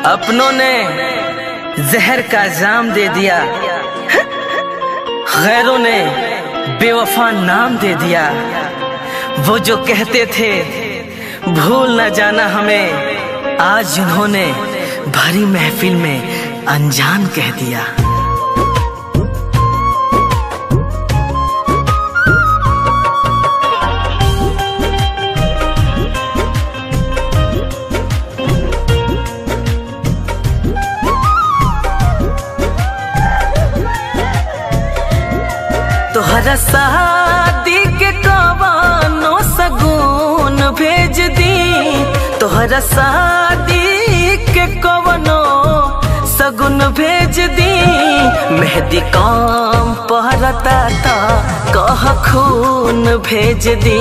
अपनों ने जहर का जाम दे दिया, गैरों ने बेवफा नाम दे दिया। वो जो कहते थे भूल न जाना हमें, आज उन्होंने भरी महफिल में अनजान कह दिया। तोहरा शादी के कवानो सगुन भेज दी, तोहरा शादी के कवनो सगुन भेज दी। मेहंदी काम पहरता था कह खून भेज दी,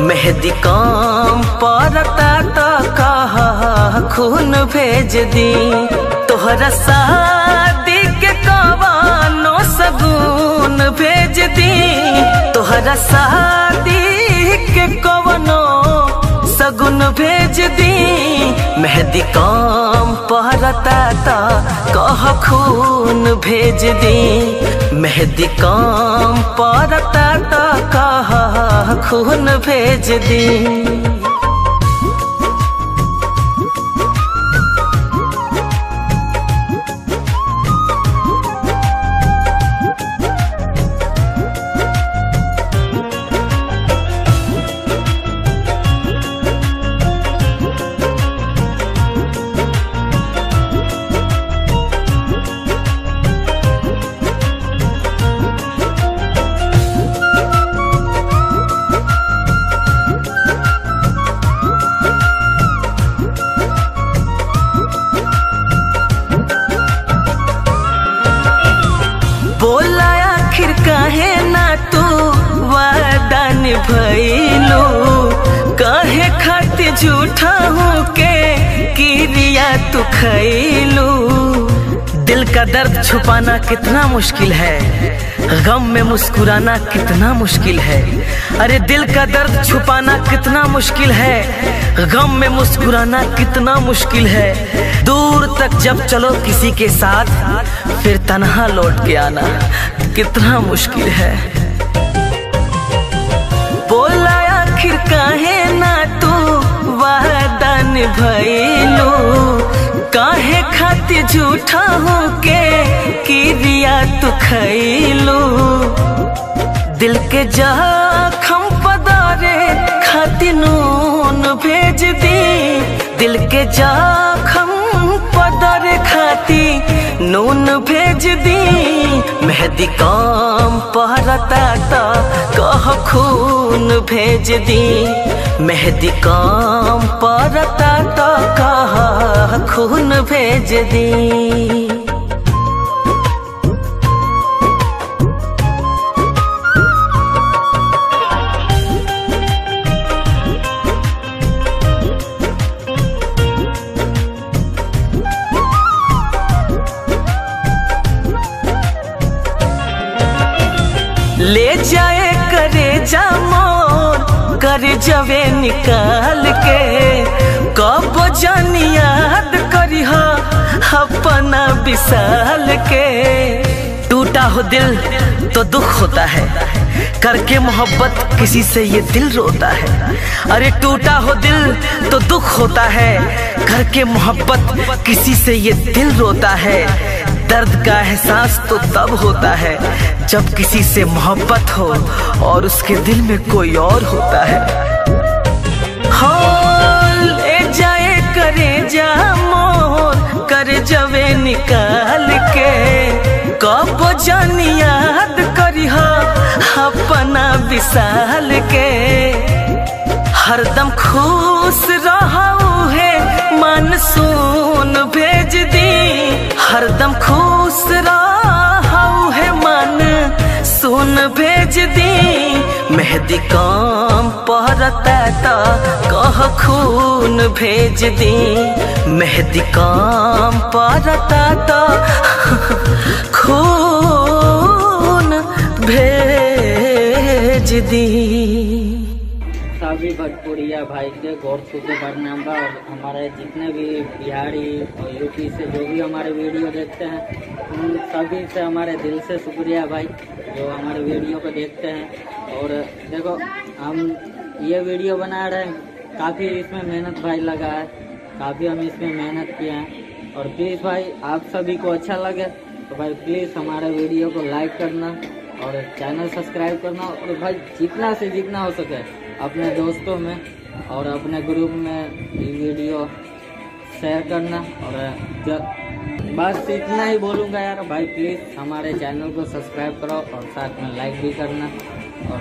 मेहंदी काम पहरता था कह खून भेज दी। तोहरा शादी के कवानो सगुन भेज दी, तोहरा शादी के कवनो सगुन भेज दी। मेहंदी काम पहरता था कह खून भेज दी, मेहंदी काम पहरता था कह खून भेज दी। बोला आखिर काहे ना तू वादा निभैलू, काहे खातिर झूठा हूँ के किरिया तू खैलू। दिल का दर्द छुपाना कितना मुश्किल है, गम में मुस्कुराना कितना मुश्किल है। अरे दिल का दर्द छुपाना कितना मुश्किल है, गम में मुस्कुराना कितना मुश्किल है। दूर तक जब चलो किसी के साथ, फिर तन्हा लौट के आना कितना मुश्किल है। बोला आखिर काहे ना तू वादा निभैलू, काहे खातिर झूठा हूँ के किरिया तू खैलू। दिल के जख्म पदारे खातिर नून भेज दी, दिल के जख्म पदारे खातिर नून भेज दी। मेहंदी काम पहरता था कह खून भेज दी, मेहंदी काम पहरता था कह खून भेज दी। ले जाए करे जा मोर कर जवे निकाल के, कब जान याद करी हो अपना विशाल के। टूटा हो दिल तो दुख होता है, करके मोहब्बत किसी से ये दिल रोता है। अरे टूटा हो दिल तो दुख होता है, करके मोहब्बत किसी से ये दिल रोता है। दर्द का एहसास तो तब होता है जब किसी से मोहब्बत हो और उसके दिल में कोई और होता है। हाँ ले जाए करे जा मोर कर जवे निकाल के, कब जान याद करी हो अपना विशाल के। हरदम खुश रहू है मानसून भेज दी, हरदम खुश रहू है मन सुन भेज दी। मेहंदी काम पहरता था कह खून भेज दी, मेहंदी काम पहरता था खून भेज दी। सभी भोजपुरिया भाई के गौर छू के प्रणाम बा। और हमारे जितने भी बिहारी और यूपी से जो भी हमारे वीडियो देखते हैं उन सभी से हमारे दिल से शुक्रिया भाई जो हमारे वीडियो को देखते हैं। और देखो हम ये वीडियो बना रहे हैं, काफ़ी इसमें मेहनत भाई लगा है, काफ़ी हम इसमें मेहनत किए हैं। और प्लीज़ भाई आप सभी को अच्छा लगे तो भाई प्लीज़ हमारे वीडियो को लाइक करना और चैनल सब्सक्राइब करना। और भाई जितना से जितना हो सके अपने दोस्तों में और अपने ग्रुप में ये वीडियो शेयर करना। और बस इतना ही बोलूँगा यार भाई, प्लीज़ हमारे चैनल को सब्सक्राइब करो और साथ में लाइक भी करना। और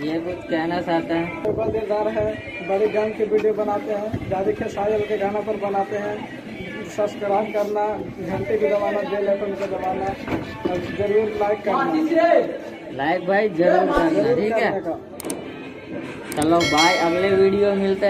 ये कुछ कहना चाहते हैं, बल्देदार है, बड़े गान के वीडियो बनाते हैं, जादे के साजल के गाना पर बनाते हैं। सब्सक्राइब करना, घंटे की दबाना, बेल आइकन को दबाना और जरूर लाइक करना। लाइक भाई जरूर करना, ठीक है। चलो बाय, अगले वीडियो मिलते हैं।